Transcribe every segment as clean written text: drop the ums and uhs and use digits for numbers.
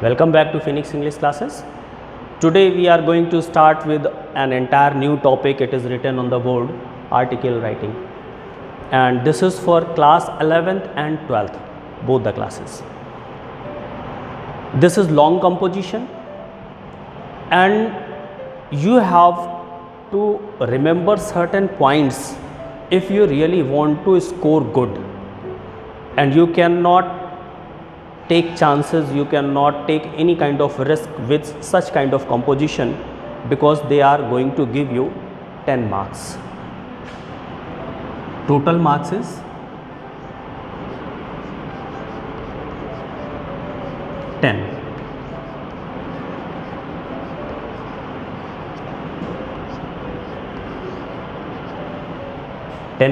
Welcome back to Phoenix English classes. Today we are going to start with an entire new topic. It is written on the board, article writing, and this is for class 11th and 12th, both the classes. This is long composition, and you have to remember certain points if you really want to score good, and you cannot take chances, you cannot take any kind of risk with such kind of composition, because they are going to give you 10 marks. Total marks is 10.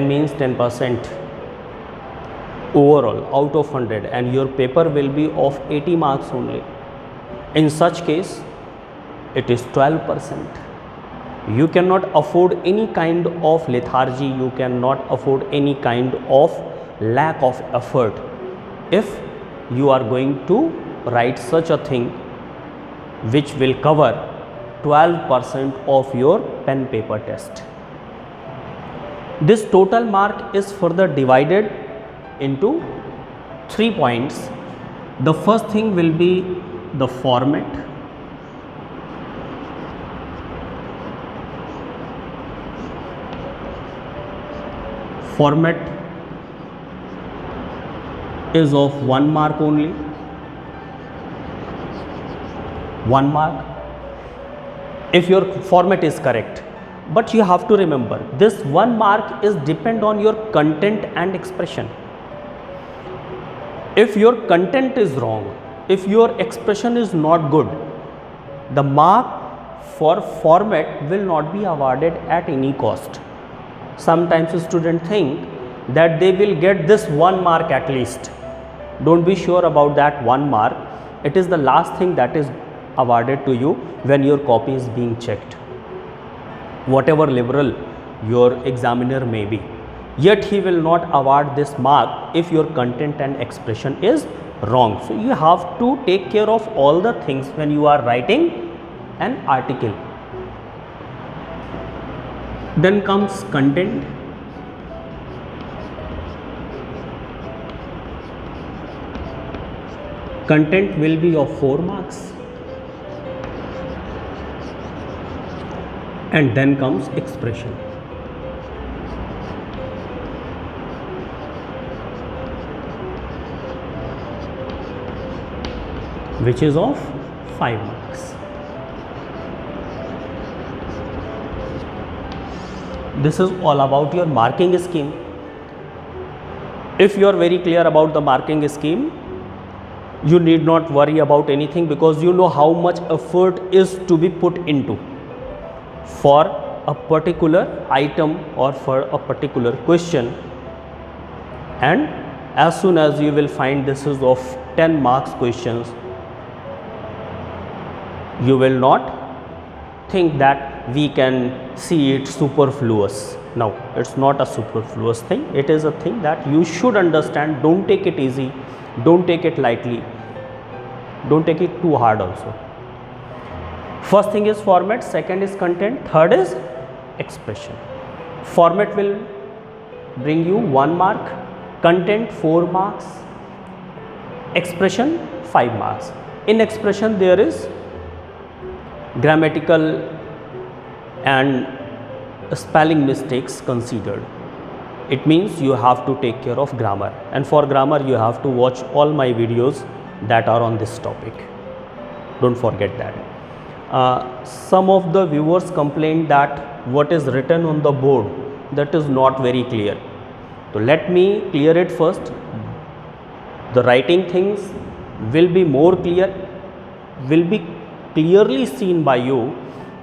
Means 10% overall out of 100, and your paper will be of 80 marks only. In such case, it is 12%. You cannot afford any kind of lethargy, you cannot afford any kind of lack of effort if you are going to write such a thing which will cover 12% of your pen paper test. This total mark is further divided into 3 points. The first thing will be the format. Format is of 1 mark only. 1 mark if your format is correct. But you have to remember, this 1 mark is depend on your content and expression. If your content is wrong, if your expression is not good, the mark for format will not be awarded at any cost. Sometimes students think that they will get this 1 mark at least. Don't be sure about that 1 mark. It is the last thing that is awarded to you when your copy is being checked. Whatever liberal your examiner may be, yet he will not award this mark if your content and expression is wrong. So you have to take care of all the things when you are writing an article. Then comes content. Content will be of 4 marks. And then comes expression. Which is of 5 marks. This is all about your marking scheme. If you are very clear about the marking scheme, you need not worry about anything, because you know how much effort is to be put into for a particular item or for a particular question. And as soon as you will find this is of 10 marks questions, you will not think that we can see it superfluous. No, it's not a superfluous thing. It is a thing that you should understand. Don't take it easy, don't take it lightly, don't take it too hard also. First thing is format, second is content, third is expression. Format will bring you 1 mark, content 4 marks, expression 5 marks. In expression there is grammatical and spelling mistakes considered. It means you have to take care of grammar, and for grammar you have to watch all my videos that are on this topic. Don't forget that. Some of the viewers complained that what is written on the board, that is not very clear. So let me clear it first. The writing things will be more clear, will be clearly seen by you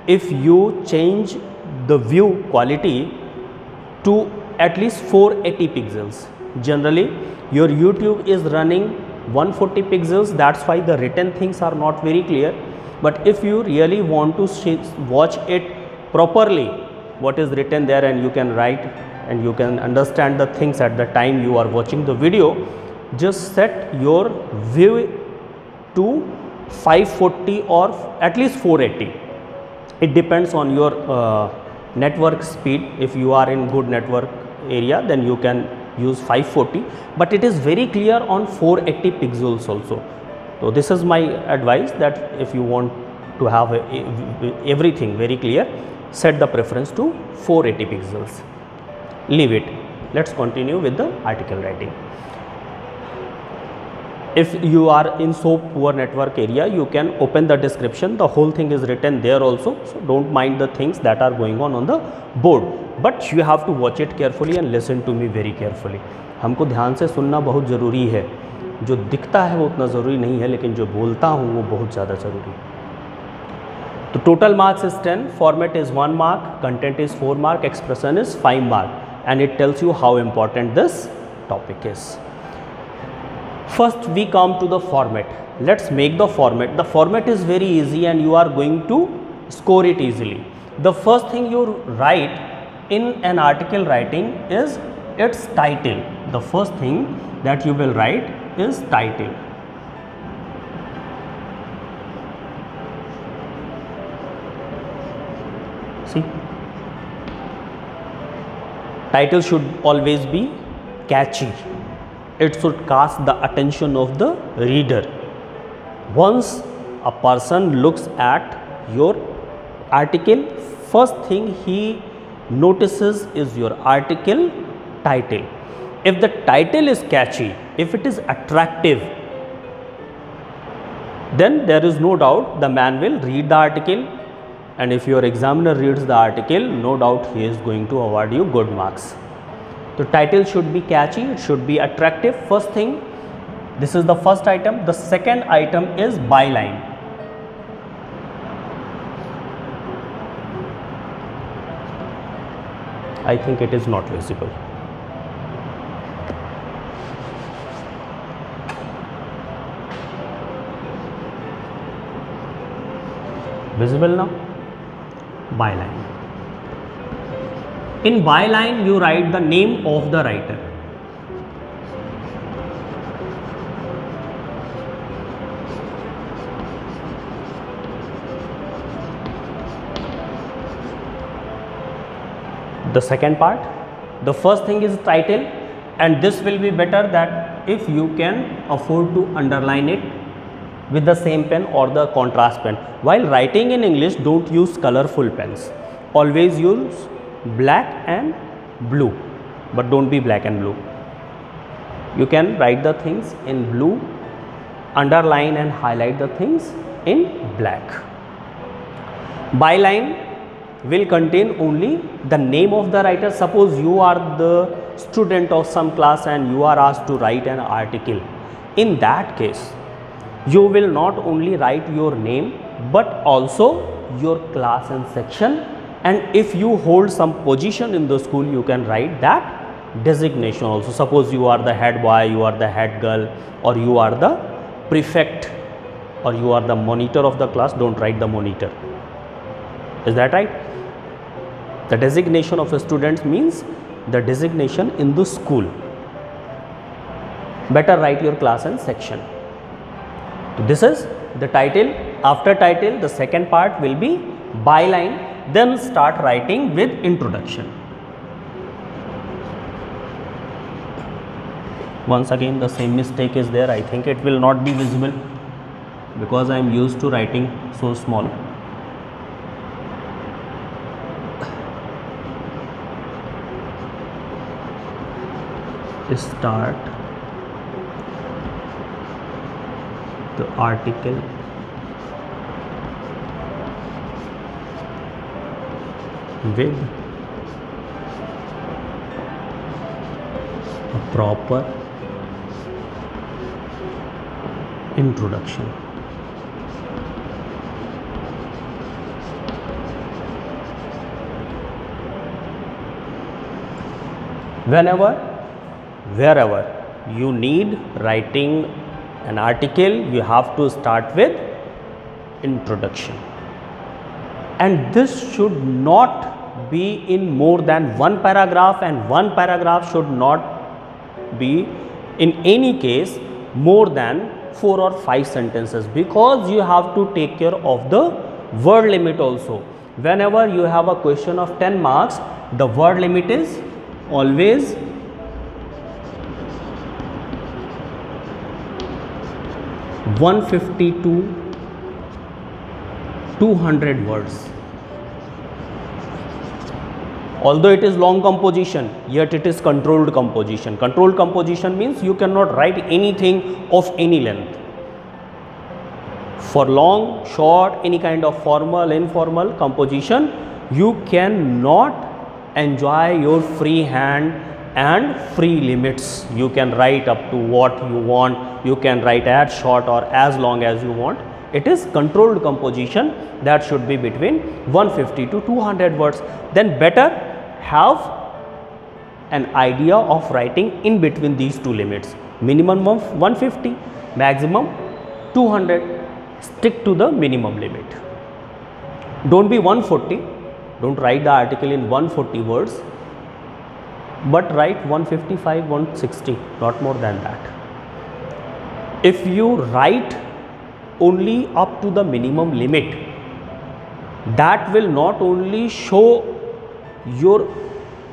if you change the view quality to at least 480 pixels. Generally your YouTube is running 140 pixels, that's why the written things are not very clear. But if you really want to watch it properly, what is written there, and you can write and you can understand the things at the time you are watching the video, just set your view to 540 or at least 480. It depends on your network speed. If you are in good network area, then you can use 540, but it is very clear on 480 pixels also. So this is my advice, that if you want to have everything very clear, set the preference to 480 pixels. Leave it. Let's continue with the article writing. If you are in so poor network area, you can open the description. The whole thing is written there also. So don't mind the things that are going on the board. But you have to watch it carefully and listen to me very carefully. हमको ध्यान से सुनना बहुत ज़रूरी है. जो दिखता है वो उतना ज़रूरी नहीं है, लेकिन जो बोलता हूँ वो बहुत ज़्यादा ज़रूरी है. तो total marks is 10, format is 1 mark, content is 4 mark, expression is 5 mark, and it tells you how important this topic is. First we come to the format. Let's make the format. The format is very easy and you are going to score it easily. The first thing you write in an article writing is its title. The first thing that you will write is title. See, title should always be catchy. It should catch the attention of the reader. Once a person looks at your article, first thing he notices is your article title. If the title is catchy, if it is attractive, then there is no doubt the man will read the article, and if your examiner reads the article, no doubt he is going to award you good marks. The title should be catchy, it should be attractive. First thing, this is the first item. The second item is byline. I think it is not visible. Visible now? Byline. In byline, you write the name of the writer. The second part, the first thing is title, and this will be better that if you can afford to underline it with the same pen or the contrast pen. While writing in English, don't use colorful pens. Always use black and blue, but don't be black and blue. You can write the things in blue, underline and highlight the things in black. Byline will contain only the name of the writer. Suppose you are the student of some class and you are asked to write an article. In that case, you will not only write your name but also your class and section, and if you hold some position in the school, you can write that designation also. Suppose you are the head boy, you are the head girl, or you are the prefect, or you are the monitor of the class, don't write the monitor. Is that right? The designation of a student means the designation in the school. Better write your class and section. This is the title. After title, the second part will be byline. Then start writing with introduction. Once again, the same mistake is there. I think it will not be visible because I am used to writing so small. Start the article with a proper introduction. Whenever, wherever you need writing an article, you have to start with introduction, and this should not be in more than one paragraph, and one paragraph should not be in any case more than 4 or 5 sentences, because you have to take care of the word limit also. Whenever you have a question of 10 marks, the word limit is always 150 to 200 words. Although it is long composition, yet it is controlled composition. Controlled composition means you cannot write anything of any length. For long, short, any kind of formal, informal composition, you cannot enjoy your free hand and free limits. You can write up to what you want, you can write as short or as long as you want. It is controlled composition that should be between 150 to 200 words. Then better have an idea of writing in between these two limits. Minimum of 150, maximum 200. Stick to the minimum limit. Don't be 140. Don't write the article in 140 words, but write 155, 160, not more than that. If you write only up to the minimum limit, that will not only show your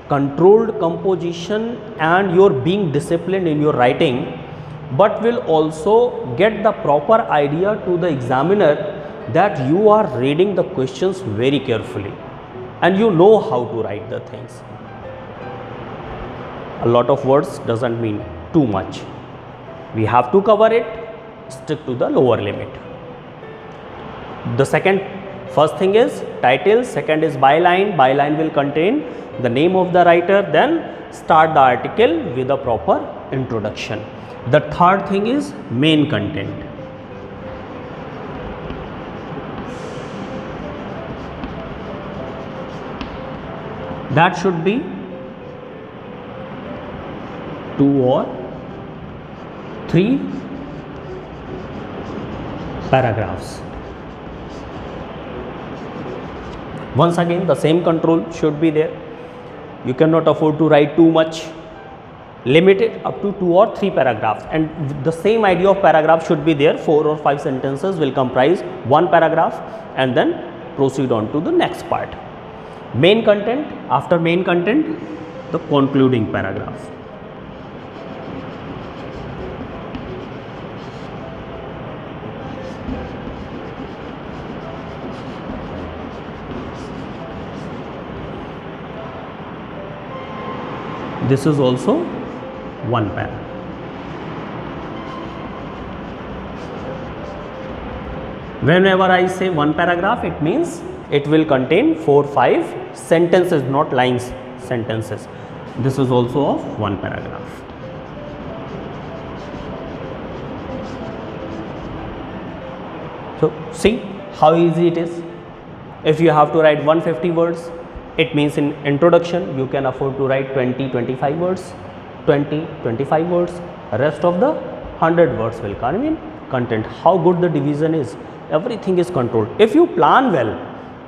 controlled composition and your being disciplined in your writing, but will also get the proper idea to the examiner that you are reading the questions very carefully and you know how to write the things. A lot of words doesn't mean too much. We have to cover it, stick to the lower limit. First thing is title, second is byline. Byline will contain the name of the writer, then start the article with a proper introduction. The third thing is main content. That should be 2 or 3 paragraphs. Once again, the same control should be there. You cannot afford to write too much. Limit it up to 2 or 3 paragraphs, and the same idea of paragraph should be there. 4 or 5 sentences will comprise one paragraph, and then proceed on to the next part. Main content. After main content, the concluding paragraph. This is also one paragraph. Whenever I say one paragraph, it means it will contain 4-5 sentences, not lines, sentences. This is also of one paragraph. So see how easy it is. If you have to write 150 words, it means in introduction you can afford to write 20-25 words, 20-25 words. Rest of the 100 words will come in content. How good the division is. Everything is controlled. If you plan well,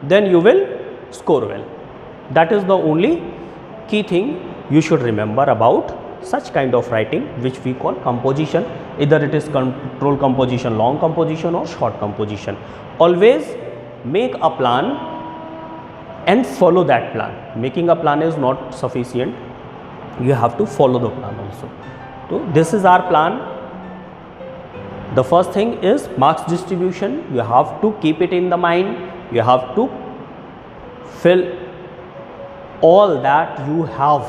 then you will score well. That is the only key thing you should remember about such kind of writing, which we call composition. Either it is controlled composition, long composition, or short composition. Always make a plan and follow that plan. Making a plan is not sufficient. You have to follow the plan also. So this is our plan. The first thing is marks distribution. You have to keep it in the mind. You have to fill all that you have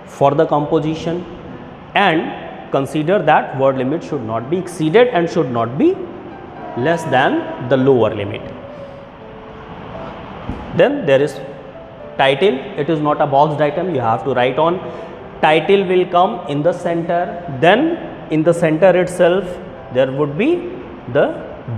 for the composition, and consider that word limit should not be exceeded and should not be less than the lower limit. Then there is title. It is not a boxed item. You have to write on. Title will come in the center. Then in the center itself there would be the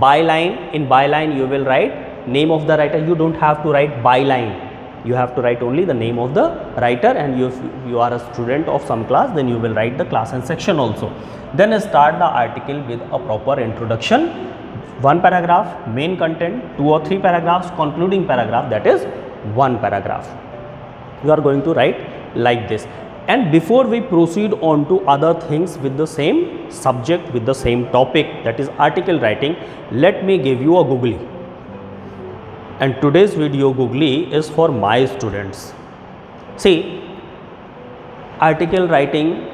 byline. In byline you will write name of the writer. You don't have to write byline. You have to write only the name of the writer, and if you are a student of some class, then you will write the class and section also. Then start the article with a proper introduction. One paragraph, main content, 2 or 3 paragraphs, concluding paragraph, that is one paragraph. You are going to write like this. And before we proceed on to other things with the same subject, with the same topic, that is article writing, let me give you a googly. And today's video googly is for my students. See, article writing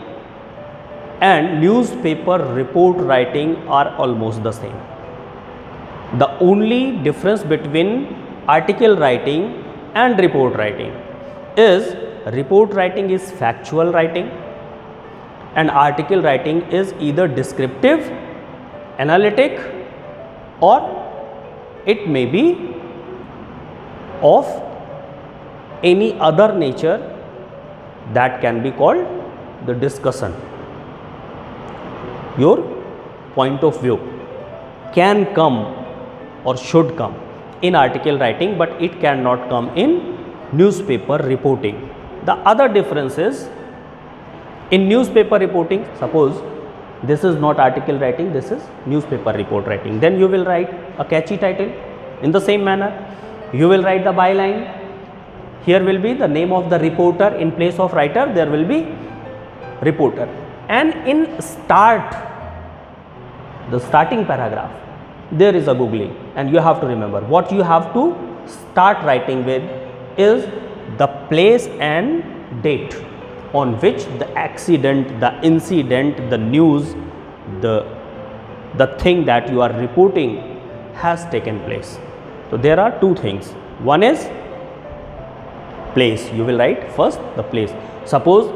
and newspaper report writing are almost the same. The only difference between article writing and report writing is report writing is factual writing and article writing is either descriptive, analytic, or it may be of any other nature that can be called the discussion. Your point of view can come or should come in article writing, but it cannot come in newspaper reporting. The other difference is, in newspaper reporting, suppose this is not article writing, this is newspaper report writing, then you will write a catchy title. In the same manner, you will write the byline. Here will be the name of the reporter, in place of writer there will be reporter, and in the starting paragraph there is a googly, and you have to remember what you have to start writing with is the place and date on which the accident, the incident, the news, the thing that you are reporting has taken place. So there are two things. One is place. You will write first the place. Suppose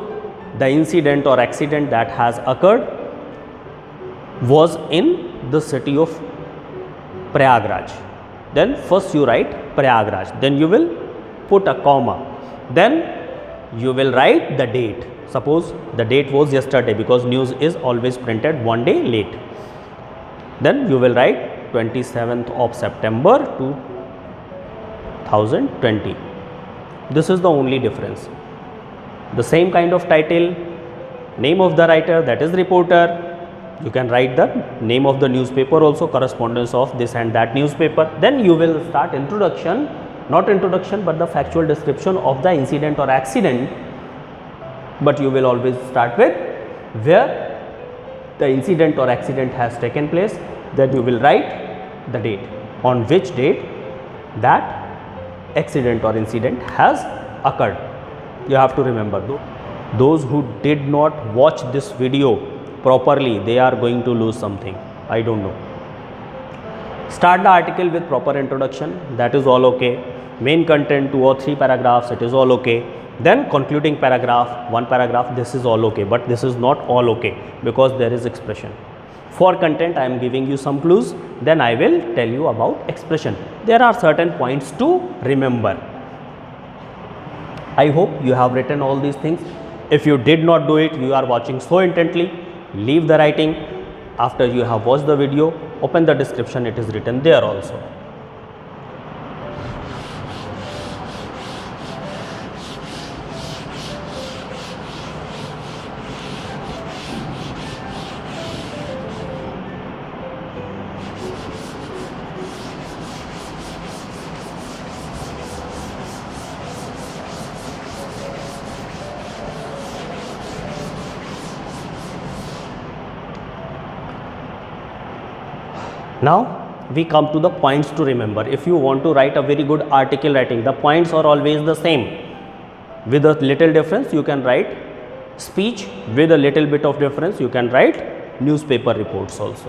the incident or accident that has occurred was in the city of Prayagraj. Then first you write Prayagraj, then you will put a comma, then you will write the date. Suppose the date was yesterday, because news is always printed one day late. Then you will write 27th of September 2020. This is the only difference. The same kind of title, name of the writer, that is reporter. You can write the name of the newspaper also, correspondence of this and that newspaper. Then you will start introduction, not introduction but the factual description of the incident or accident, but you will always start with where the incident or accident has taken place. Then you will write the date, on which date that accident or incident has occurred. You have to remember, those who did not watch this video properly, they are going to lose something. I don't know. Start the article with proper introduction, that is all okay. Main content 2 or 3 paragraphs, it is all okay. Then concluding paragraph, 1 paragraph, this is all okay, but this is not all okay because there is expression. For content I am giving you some clues, then I will tell you about expression. There are certain points to remember. I hope you have written all these things. If you did not do it, you are watching so intently, leave the writing. After you have watched the video, open the description, it is written there also. Now we come to the points to remember. If you want to write a very good article writing, the points are always the same. With a little difference, you can write speech. With a little bit of difference, you can write newspaper reports also.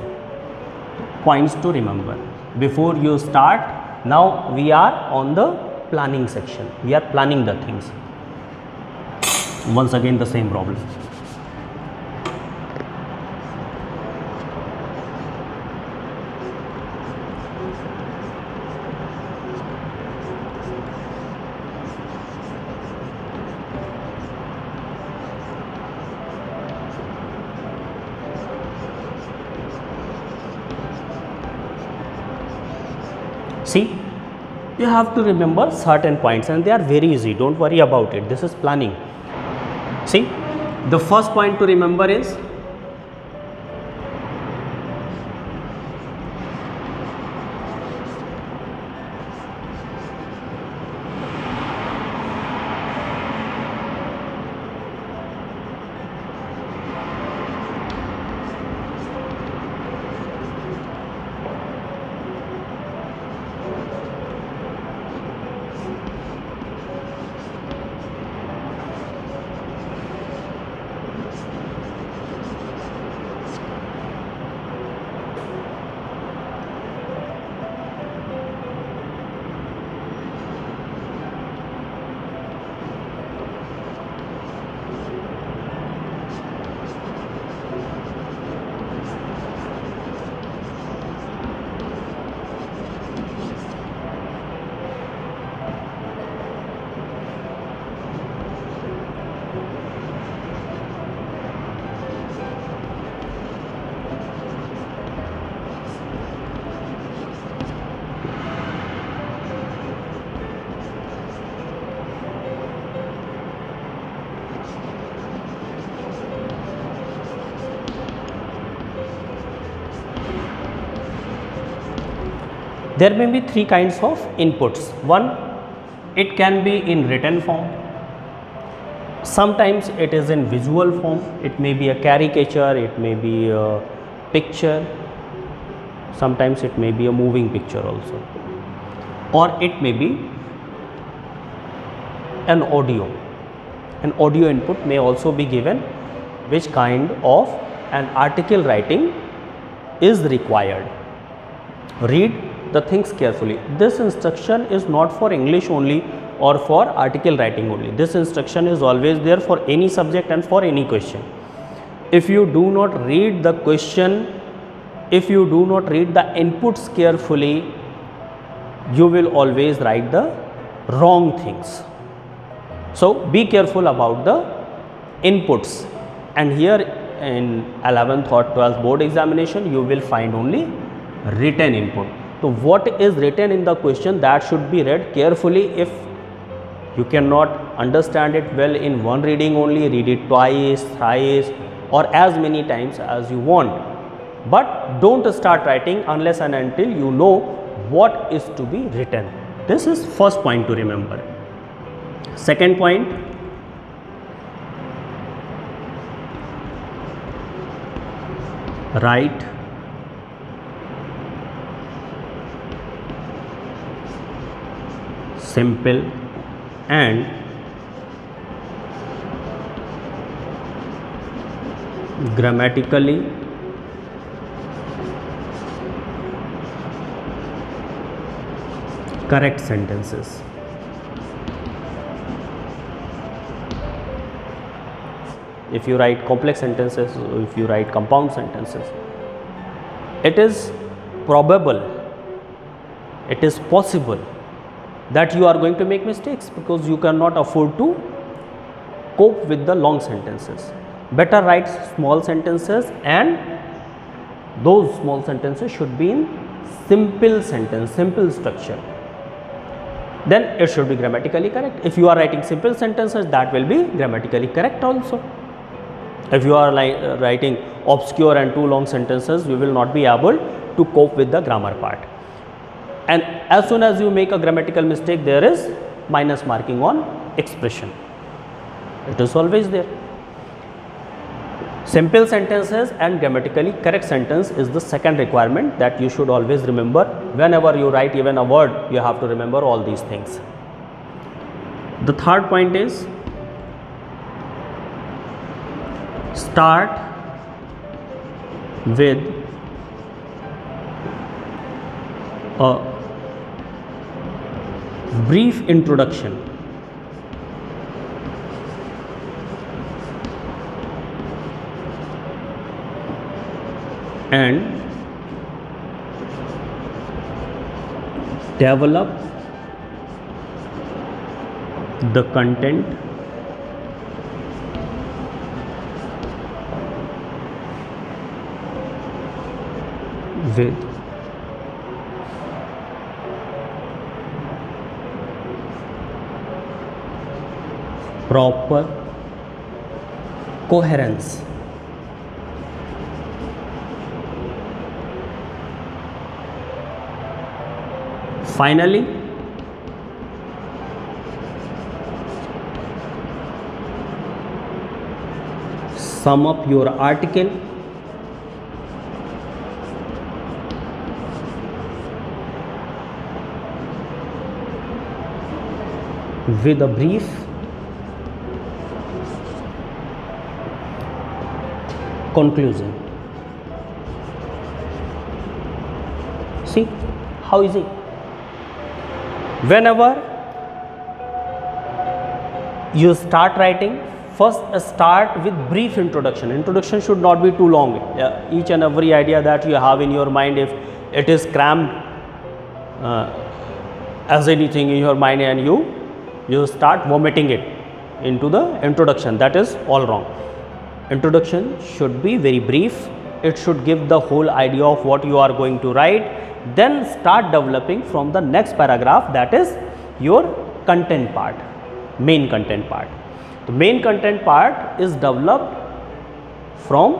Points to remember. Before you start, now we are on the planning section. We are planning the things. Once again the same problem. See, you have to remember certain points and they are very easy, don't worry about it. This is planning. See, the first point to remember is There may be three kinds of inputs. One, it can be in written form. Sometimes it is in visual form. It may be a caricature, it may be a picture, sometimes it may be a moving picture also, or it may be an audio. An audio input may also be given. Which kind of an article writing is required? Read the things carefully. This instruction is not for English only or for article writing only. This instruction is always there for any subject and for any question. If you do not read the question, if you do not read the inputs carefully, you will always write the wrong things. So be careful about the inputs. And here in 11th or 12th board examination, you will find only written input. So what is written in the question, that should be read carefully. If you cannot understand it well in one reading only, read it twice, thrice, or as many times as you want. But don't start writing unless and until you know what is to be written. This is first point to remember. Second point, write simple and grammatically correct sentences. If you write complex sentences, if you write compound sentences, it is probable, it is possible that you are going to make mistakes, because you cannot afford to cope with the long sentences. Better write small sentences, and those small sentences should be in simple sentence, simple structure. Then it should be grammatically correct. If you are writing simple sentences, that will be grammatically correct also. If you are writing obscure and too long sentences, you will not be able to cope with the grammar part. And as soon as you make a grammatical mistake, there is minus marking on expression. It is always there. Simple sentences and grammatically correct sentence is the second requirement that you should always remember. Whenever you write even a word, you have to remember all these things. The third point is, start with a brief introduction. And develop the content with proper coherence. Finally, sum up your article with a brief conclusion. See how easy. Whenever you start writing, first start with brief introduction. Introduction should not be too long. Each and every idea that you have in your mind, if it is crammed as anything in your mind and you start vomiting it into the introduction, that is all wrong. Introduction should be very brief. It should give the whole idea of what you are going to write. Then start developing from the next paragraph, that is your content part, main content part. The main content part is developed from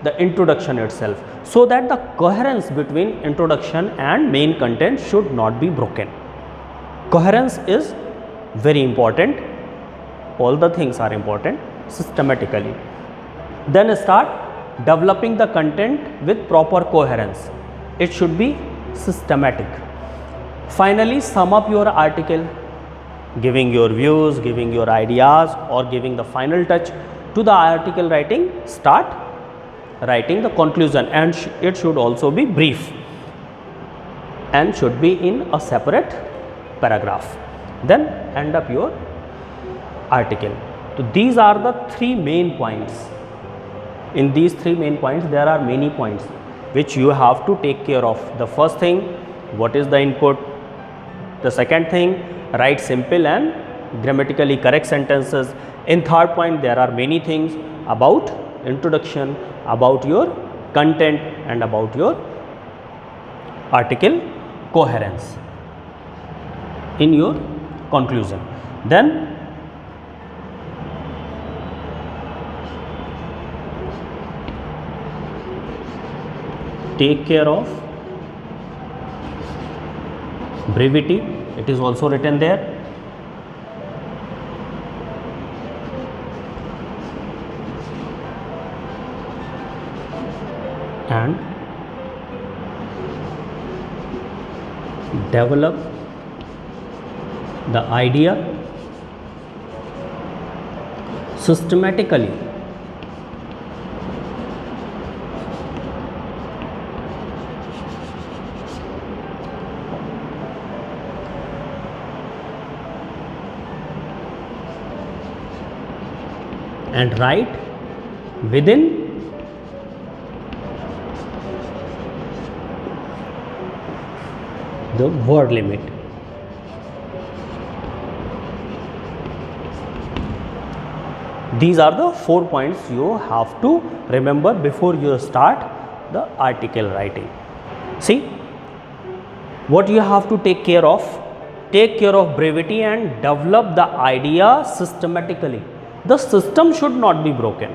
the introduction itself. so that the coherence between introduction and main content should not be broken. Coherence is very important. All the things are important systematically. Then start developing the content with proper coherence. It should be systematic. Finally, sum up your article, giving your views, giving your ideas, or giving the final touch to the article writing. Start writing the conclusion, and it should also be brief and should be in a separate paragraph. Then end up your article. So these are the three main points. In these three main points there are many points which you have to take care of. The first thing, what is the input? The second thing, write simple and grammatically correct sentences. In third point, there are many things about introduction, about your content, and about your article coherence in your conclusion. Then take care of brevity. It is also written there. And develop the idea systematically. And write within the word limit. These are the 4 points you have to remember before you start the article writing. See, what you have to take care of? Take care of brevity and develop the idea systematically. The system should not be broken.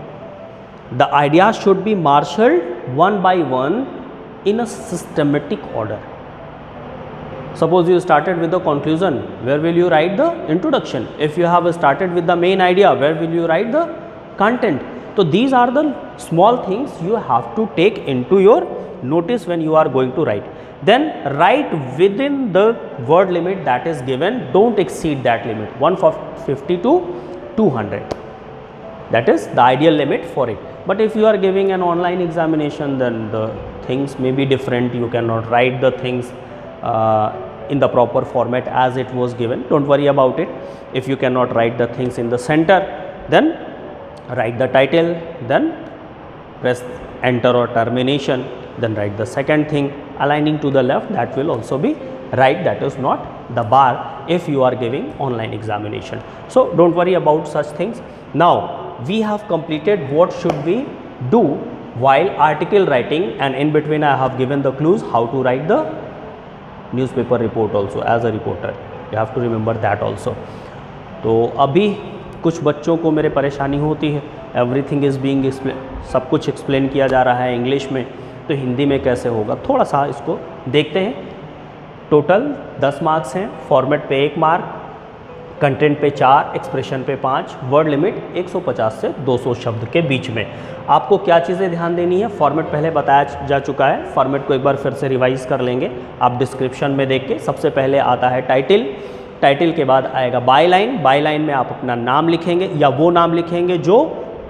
The idea should be marshaled one by one in a systematic order. Suppose you started with the conclusion, where will you write the introduction? If you have started with the main idea, where will you write the content? So these are the small things you have to take into your notice when you are going to write. Then write within the word limit that is given. Don't exceed that limit, 150 to 200. That is the ideal limit for it. But if you are giving an online examination, then the things may be different. You cannot write the things in the proper format as it was given. Don't worry about it. If you cannot write the things in the center, then write the title, then press enter or termination, then write the second thing aligning to the left. That will also be right. That is not the bar if you are giving online examination. So don't worry about such things. Now we have completed what should we do while article writing, and in between I have given the clues how to write the newspaper report also. As a reporter you have to remember that also. तो अभी कुछ बच्चों को मेरे परेशानी होती है, everything is being explain, सब कुछ एक्सप्लेन किया जा रहा है इंग्लिश में, तो हिंदी में कैसे होगा? थोड़ा सा इसको देखते हैं। टोटल 10 मार्क्स हैं, फॉर्मेट पे 1 मार्क, कंटेंट पे 4, एक्सप्रेशन पे 5, वर्ड लिमिट 150 से 200 शब्द के बीच में। आपको क्या चीज़ें ध्यान देनी है? फॉर्मेट पहले बताया जा चुका है, फॉर्मेट को एक बार फिर से रिवाइज कर लेंगे आप डिस्क्रिप्शन में देख के। सबसे पहले आता है टाइटल, टाइटल के बाद आएगा बाय लाइन, बाय लाइन में आप अपना नाम लिखेंगे या वो नाम लिखेंगे जो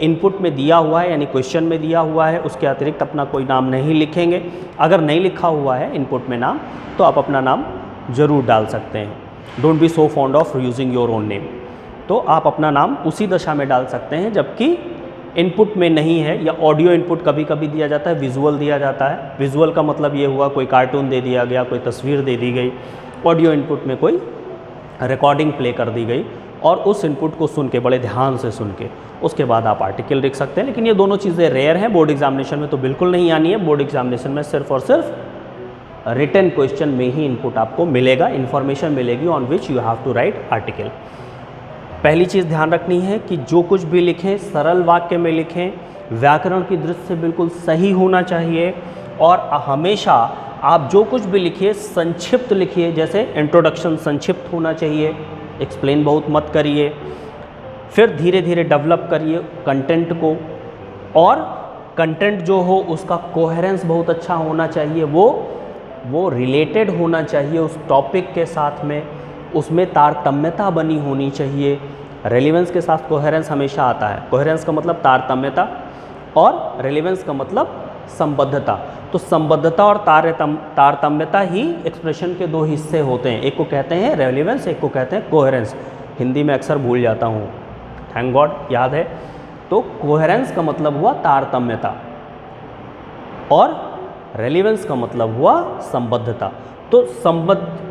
इनपुट में दिया हुआ है, यानी क्वेश्चन में दिया हुआ है, उसके अतिरिक्त अपना कोई नाम नहीं लिखेंगे। अगर नहीं लिखा हुआ है इनपुट में नाम, तो आप अपना नाम ज़रूर डाल सकते हैं। Don't be so fond of using your own name. तो आप अपना नाम उसी दशा में डाल सकते हैं जबकि इनपुट में नहीं है, या ऑडियो इनपुट कभी कभी दिया जाता है, विजुअल दिया जाता है। विजुअल का मतलब ये हुआ कोई कार्टून दे दिया गया, कोई तस्वीर दे दी गई। ऑडियो इनपुट में कोई रिकॉर्डिंग प्ले कर दी गई और उस इनपुट को सुन के, बड़े ध्यान से सुन के, उसके बाद आप आर्टिकल लिख सकते हैं। लेकिन ये दोनों चीज़ें रेयर हैं, बोर्ड एग्जामिनेशन में तो बिल्कुल नहीं आनी है। बोर्ड एग्जामिनेशन में सिर्फ और सिर्फ रिटन क्वेश्चन में ही इनपुट आपको मिलेगा, इन्फॉर्मेशन मिलेगी on which you have to write article. पहली चीज़ ध्यान रखनी है कि जो कुछ भी लिखें सरल वाक्य में लिखें, व्याकरण की दृष्टि से बिल्कुल सही होना चाहिए और हमेशा आप जो कुछ भी लिखिए संक्षिप्त लिखिए, जैसे इंट्रोडक्शन संक्षिप्त होना चाहिए, एक्सप्लेन बहुत मत करिए, फिर धीरे धीरे डेवलप करिए कंटेंट को, और कंटेंट जो हो उसका कोहेरेंस बहुत अच्छा होना चाहिए, वो रिलेटेड होना चाहिए उस टॉपिक के साथ में, उसमें तारतम्यता बनी होनी चाहिए। रेलिवेंस के साथ कोहेरेंस हमेशा आता है। कोहेरेंस का मतलब तारतम्यता और रेलिवेंस का मतलब संबद्धता। तो संबद्धता और तारतम्यता ही एक्सप्रेशन के दो हिस्से होते हैं, एक को कहते हैं रेलिवेंस, एक को कहते हैं कोहेरेंस। हिंदी में अक्सर भूल जाता हूँ, थैंक गॉड याद है। तो कोहेरेंस का मतलब हुआ तारतम्यता और रेलिवेंस का मतलब हुआ संबद्धता। तो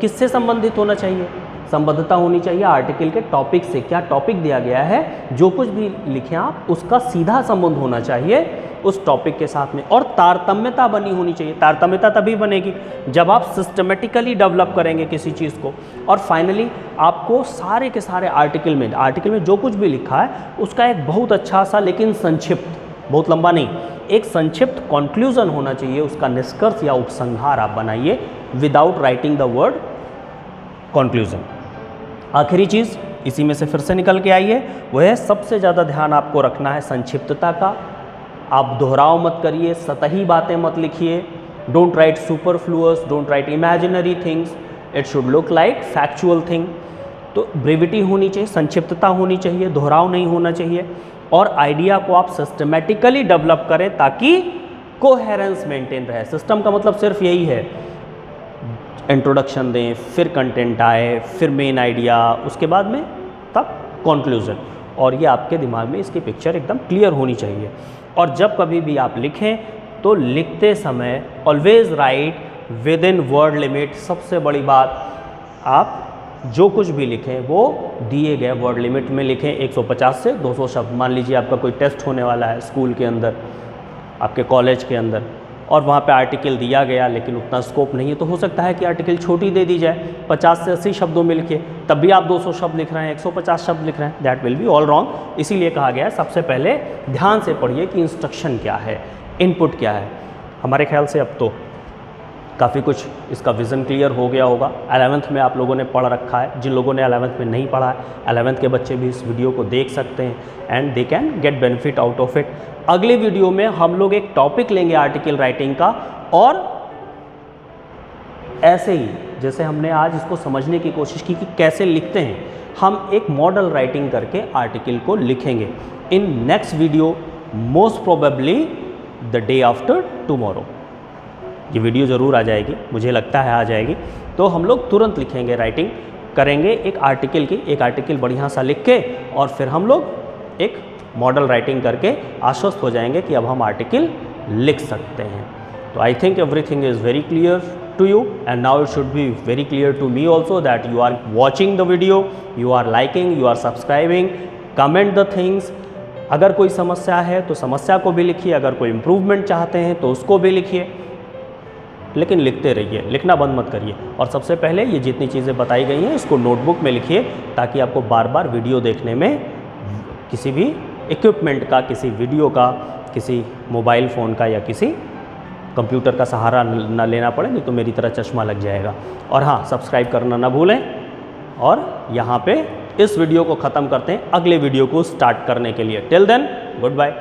किससे संबंधित होना चाहिए? संबद्धता होनी चाहिए आर्टिकल के टॉपिक से। क्या टॉपिक दिया गया है, जो कुछ भी लिखें आप उसका सीधा संबंध होना चाहिए उस टॉपिक के साथ में, और तारतम्यता बनी होनी चाहिए। तारतम्यता तभी बनेगी जब आप सिस्टमेटिकली डेवलप करेंगे किसी चीज़ को। और फाइनली आपको सारे के सारे आर्टिकल में जो कुछ भी लिखा है उसका एक बहुत अच्छा सा लेकिन संक्षिप्त, बहुत लंबा नहीं, एक संक्षिप्त कंक्लूजन होना चाहिए, उसका निष्कर्ष या उपसंहार आप बनाइए without writing the word conclusion. आखिरी चीज़ इसी में से फिर से निकल के आई है, वह है सबसे ज़्यादा ध्यान आपको रखना है संक्षिप्तता का। आप दोहराव मत करिए, सतही बातें मत लिखिए। Don't write superfluous, don't write imaginary things, it should look like factual thing. तो ब्रेविटी होनी चाहिए, संक्षिप्तता होनी चाहिए, दोहराव नहीं होना चाहिए, और आइडिया को आप सिस्टमेटिकली डेवलप करें ताकि कोहेरेंस मेंटेन रहे। सिस्टम का मतलब सिर्फ यही है, इंट्रोडक्शन दें, फिर कंटेंट आए, फिर मेन आइडिया, उसके बाद में तब कंक्लूजन, और ये आपके दिमाग में इसकी पिक्चर एकदम क्लियर होनी चाहिए। और जब कभी भी आप लिखें तो लिखते समय always right with in word limit. सबसे बड़ी बात, आप जो कुछ भी लिखें वो दिए गए वर्ड लिमिट में लिखें। 150 से 200 शब्द। मान लीजिए आपका कोई टेस्ट होने वाला है स्कूल के अंदर, आपके कॉलेज के अंदर, और वहाँ पे आर्टिकल दिया गया लेकिन उतना स्कोप नहीं है, तो हो सकता है कि आर्टिकल छोटी दे दी जाए, 50 से 80 शब्दों में लिखिए, तब भी आप 200 शब्द लिख रहे हैं, 150 शब्द लिख रहे हैं, that will be all wrong. इसीलिए कहा गया है सबसे पहले ध्यान से पढ़िए कि इंस्ट्रक्शन क्या है, इनपुट क्या है। हमारे ख्याल से अब तो काफ़ी कुछ इसका विज़न क्लियर हो गया होगा। 11th में आप लोगों ने पढ़ रखा है, जिन लोगों ने 11th में नहीं पढ़ा है, 11th के बच्चे भी इस वीडियो को देख सकते हैं and they can get benefit out of it. अगले वीडियो में हम लोग एक टॉपिक लेंगे आर्टिकल राइटिंग का, और ऐसे ही जैसे हमने आज इसको समझने की कोशिश की कि कैसे लिखते हैं, हम एक मॉडल राइटिंग करके आर्टिकल को लिखेंगे in next video, most probably the day after tomorrow. ये वीडियो ज़रूर आ जाएगी, मुझे लगता है आ जाएगी। तो हम लोग तुरंत लिखेंगे, राइटिंग करेंगे एक आर्टिकल की, एक आर्टिकल बढ़िया सा लिख के, और फिर हम लोग एक मॉडल राइटिंग करके आश्वस्त हो जाएंगे कि अब हम आर्टिकल लिख सकते हैं। तो I think everything is very clear to you, and now it should be very clear to me also that you are watching the video, you are liking, you are subscribing, comment the things। अगर कोई समस्या है तो समस्या को भी लिखिए, अगर कोई इम्प्रूवमेंट चाहते हैं तो उसको भी लिखिए, लेकिन लिखते रहिए, लिखना बंद मत करिए। और सबसे पहले ये जितनी चीज़ें बताई गई हैं इसको नोटबुक में लिखिए, ताकि आपको बार बार वीडियो देखने में किसी भी इक्विपमेंट का, किसी वीडियो का, किसी मोबाइल फ़ोन का या किसी कंप्यूटर का सहारा ना लेना पड़े, नहीं तो मेरी तरह चश्मा लग जाएगा। और हाँ, सब्सक्राइब करना ना भूलें। और यहाँ पे इस वीडियो को ख़त्म करते हैं अगले वीडियो को स्टार्ट करने के लिए। Till then, good bye.